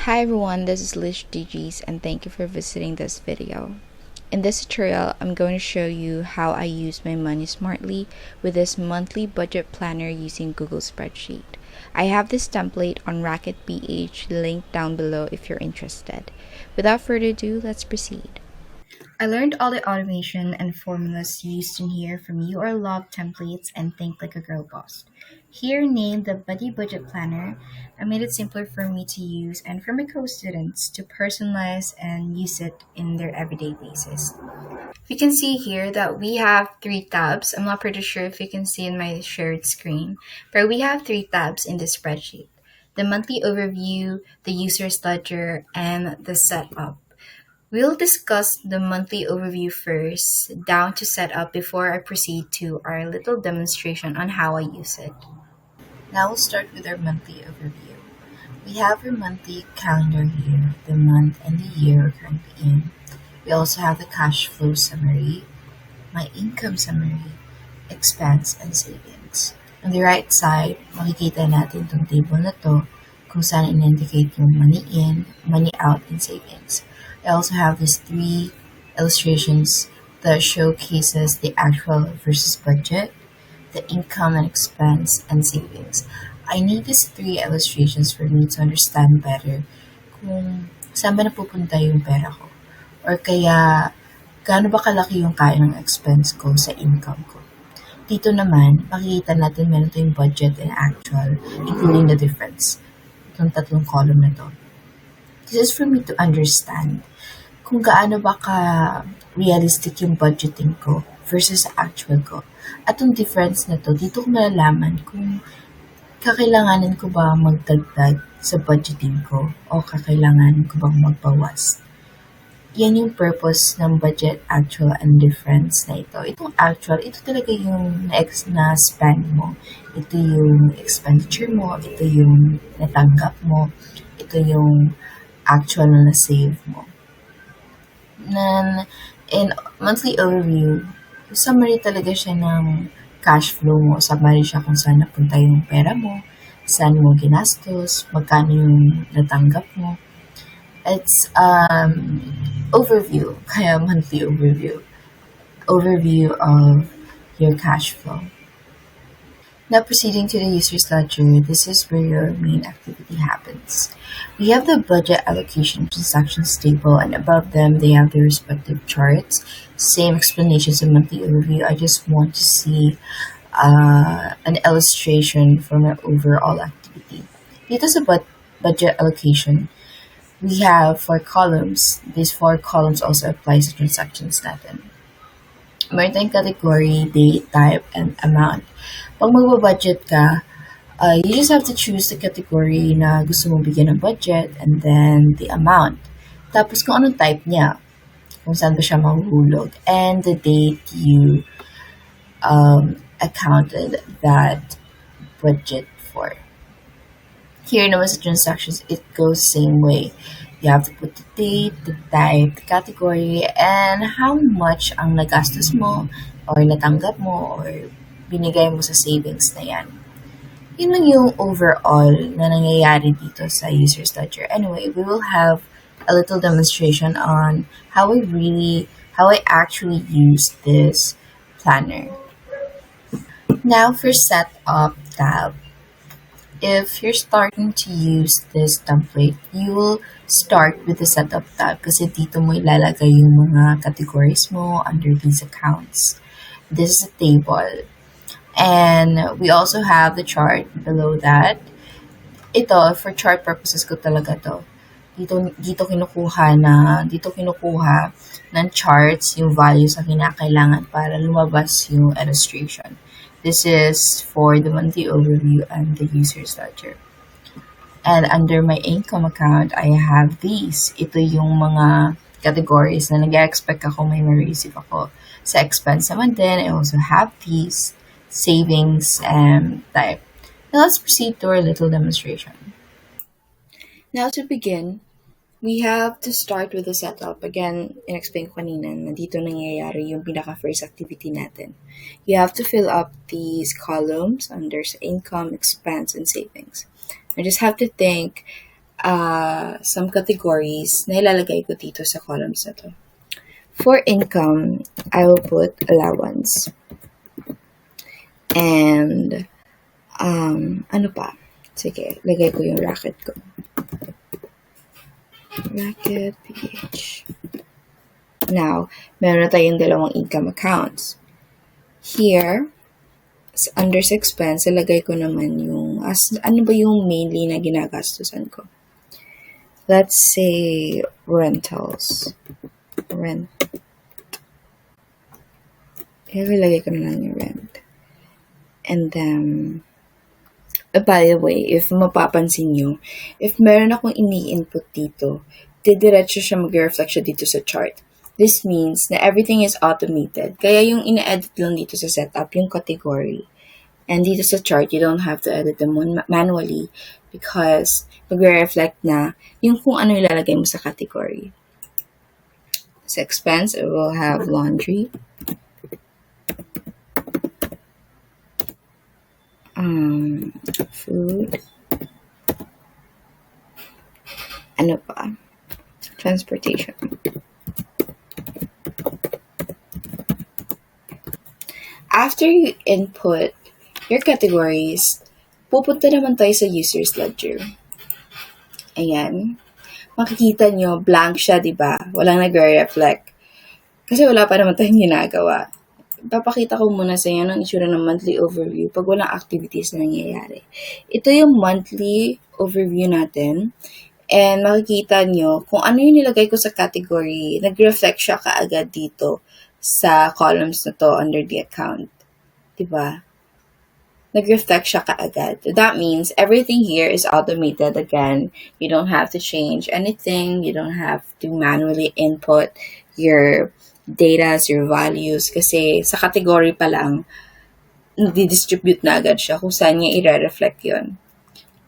Hi everyone, this is Lish DGs and thank you for visiting this video. In this tutorial, I'm going to show you how I use my money smartly with this monthly budget planner using Google Spreadsheet. I have this template on Racket BH linked down below if you're interested. Without further ado, let's proceed. I learned all the automation and formulas used in here from URLog templates and Think Like a Girl Boss. Here, named the Buddy Budget Planner, I made it simpler for me to use and for my co-students to personalize and use it in their everyday basis. You can see here that we have three tabs. I'm not pretty sure if you can see in my shared screen, but we have three tabs in this spreadsheet. The monthly overview, the user's ledger, and the setup. We'll discuss the monthly overview first, down to setup before I proceed to our little demonstration on how I use it. Now we'll start with our monthly overview. We have our monthly calendar here, the month and the year we're currently in. We also have the cash flow summary, my income summary, expense, and savings. On the right side, makikita natin itong table na to kung saan in-indicate yung money in, money out, and savings. I also have these three illustrations that showcases the actual versus budget, the income and expense, and savings. I need these three illustrations for me to understand better kung saan ba napupunta yung pera ko. Or kaya, gaano ba kalaki yung kaya ng expense ko sa income ko. Dito naman, makikita natin meron tayong budget and actual, including the difference. Itong tatlong column na to. This is for me to understand kung gaano ba ka-realistic yung budgeting ko versus sa actual ko. At yung difference na to, dito ko malalaman kung kakailanganin ko ba magdagdag sa budgeting ko o kakailanganin ko bang magbawas. Yan yung purpose ng budget, actual, and difference na ito. Itong actual, ito talaga yung na-spend mo. Ito yung expenditure mo. Ito yung natanggap mo. Ito yung actual na na-save mo. Then, in monthly overview, summary talaga siya ng cash flow mo. Summary siya kung saan napunta yung pera mo, saan mo ginastos, magkano yung natanggap mo. It's overview, kaya monthly overview. Overview of your cash flow. Now proceeding to the user's ledger, this is where your main activity happens. We have the budget allocation transactions table, and above them they have their respective charts. Same explanations in monthly overview. I just want to see an illustration from an overall activity. Dito sa budget allocation, we have 4 columns. These 4 columns also apply sa transactions natin. Meron tayong category, date, type, and amount. Pag magbabudget ka, you just have to choose the category na gusto mong bigyan ng budget and then the amount. Tapos kung anong type niya, kung saan ba siya mahuhulog, and the date you accounted that budget for. Here naman sa transactions, it goes same way. You have to put the date, the type, the category, and how much ang nagastos mo, or natanggap mo, or binigay mo sa savings na yan. Yun lang yung overall na nangyayari dito sa user's ledger. Anyway, we will have a little demonstration on how I actually use this planner. Now for setup tab. If you're starting to use this template, you will start with the setup tab kasi dito mo ilalagay yung mga categories mo under these accounts. This is a table. And we also have the chart below that. Ito, for chart purposes ko talaga to. Dito kinukuha ng charts yung values na kinakailangan para lumabas yung illustration. This is for the monthly overview and the user's ledger. And under my income account, I have these. Ito yung mga categories na nag-expect ako may ma-receive ako. Sa expense naman din, I also have these savings and type. Now let's proceed to our little demonstration. Now to begin, we have to start with the setup. Again, in-explain ko kanina na dito nangyayari yung pinaka-first activity natin. You have to fill up these columns under income, expense, and savings. I just have to think some categories na ilalagay ko dito sa columns na to. For income, I will put allowance. And, ano pa? Sige, lagay ko yung racket ko. Racket, PH. Now, meron na tayong dalawang income accounts. Here, under sa expense, ilagay ko naman yung, ano ba yung mainly na ginagastusan ko? Let's say, rentals. Rent. Ilagay ko na lang yung rent. And then, by the way, if mapapansin nyo, if meron akong ini-input dito, didiretso siya mag-reflect siya dito sa chart. This means na everything is automated. Kaya yung ina-edit lang dito sa setup, yung category. And dito sa chart, you don't have to edit them manually because mag-reflect na yung kung ano ilalagay mo sa category. Sa expense, it will have laundry. Food. Ano pa? Transportation. After you input your categories, pupunta naman tayo sa user's ledger. Ayan. Makikita nyo, blank siya, diba? Walang nag-reflect. Kasi wala pa naman tayong ginagawa. Papakita ko muna sa inyo ng itsura ng monthly overview pag walang activities na nangyayari. Ito yung monthly overview natin. And makikita nyo kung ano yung nilagay ko sa category, nag-reflect siya kaagad dito sa columns na to under the account. Diba? Nag-reflect siya kaagad. That means everything here is automated again. You don't have to change anything. You don't have to manually input your data, your values, kasi sa category pa lang, nadi-distribute na agad siya kung saan niya i-reflect yun.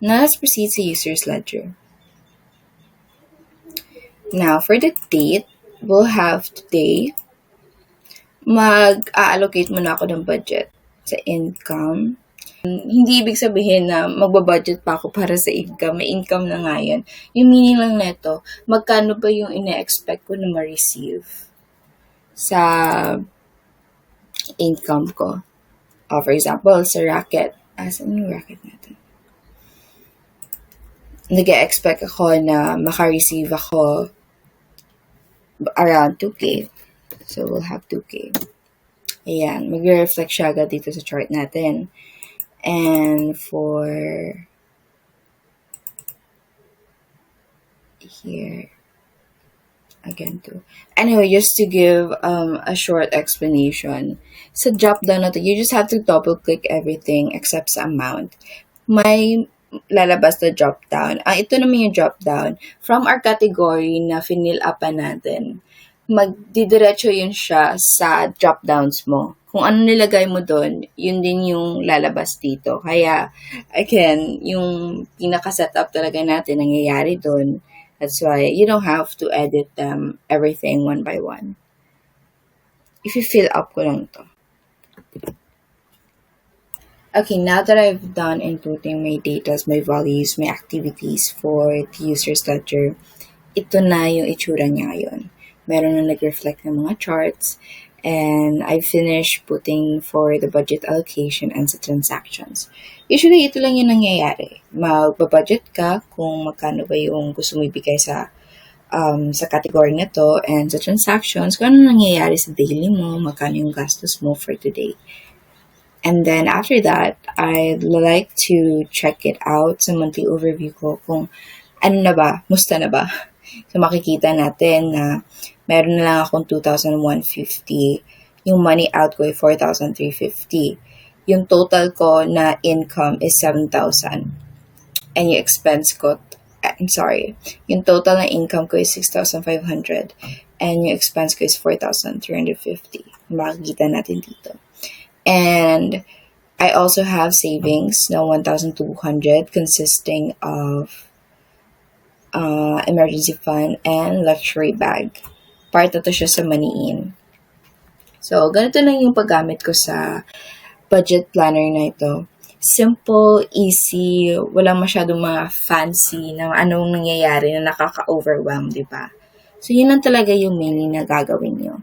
Now, let's proceed sa user's ledger. Now, for the date, we'll have today, mag-allocate muna ako ng budget sa income. Hindi ibig sabihin na magbabudget pa ako para sa income. May income na nga yun. Yung meaning lang neto, magkano ba yung ina-expect ko na ma-receive sa income ko. For example, sa racket. Saan yung racket natin? Nag-expect ako na maka-receive ako around 2K. So, we'll have 2K. Ayan. Mag-reflect siya agad dito sa chart natin. And for here, again too. Anyway, just to give a short explanation. Sa drop down na to, you just have to double click everything except sa amount. May lalabas na drop down. Ito naman yung drop down. From our category na finil upan natin, magdidiretso yun siya sa drop downs mo. Kung ano nilagay mo doon, yun din yung lalabas dito. Kaya, again, yung pinaka-setup talaga natin nangyayari doon. That's why you don't have to edit them everything one by one. If you fill up ko lang to. Okay, now that I've done inputting my data, my values, my activities for the user's ledger, ito na yung itsura niya ngayon. Meron na nag-reflect ng mga charts, and I finished putting for the budget allocation and sa transactions. Usually, ito lang yung nangyayari. Magbabudget ka kung magkano ba yung gusto mo ibigay sa category na to, and sa transactions, kung ano nangyayari sa daily mo, magkano yung gastos mo for today. And then after that, I'd like to check it out sa monthly overview ko kung ano na ba, musta na ba. So makikita natin na meron na lang akong 2,150. Yung money out ko ay 4,350. Yung total ko na income is 7,000. And yung expense ko, yung total na income ko is 6,500. And yung expense ko is 4,350. Makikita natin dito. And I also have savings na 1,200 consisting of emergency fund and luxury bag. Part na to siya sa money in. So, ganito lang yung paggamit ko sa budget planner na ito. simple, easy, walang masyadong mga fancy na anong nangyayari na nakaka-overwhelm, di ba? So, yun lang talaga yung mainly na gagawin nyo.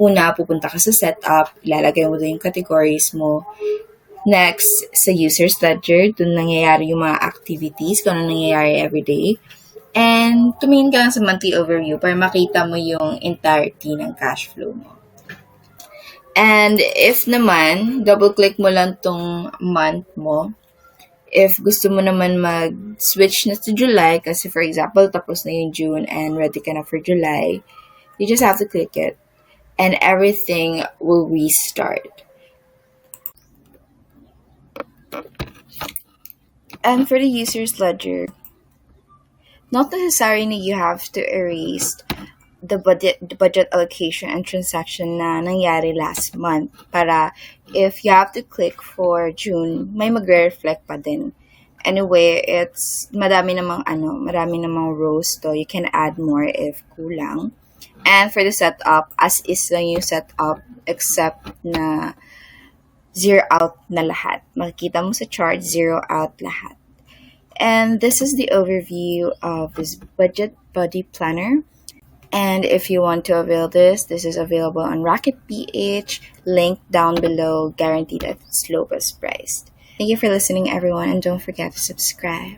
Una, pupunta ka sa setup, ilalagay mo doon yung categories mo. Next, sa user's ledger, doon nangyayari yung mga activities, kung ano nangyayari everyday. And tumingin ka lang sa monthly overview para makita mo yung entirety ng cash flow mo. And if naman, double-click mo lang tong month mo. If gusto mo naman mag-switch na to July, kasi for example, tapos na yung June and ready ka na for July, you just have to click it. And everything will restart. And for the user's ledger, not necessarily you have to erase the budget allocation and transaction na nangyari last month para if you have to click for June, may magre-reflect pa din. Anyway, it's marami namang rows to. You can add more if kulang. And for the setup, as is lang yung setup except na zero out na lahat. Makikita mo sa chart, zero out lahat. And this is the overview of this budget buddy planner. And if you want to avail this is available on Rocket PH, link down below, guaranteed at its lowest price. Thank you for listening, everyone, and don't forget to subscribe.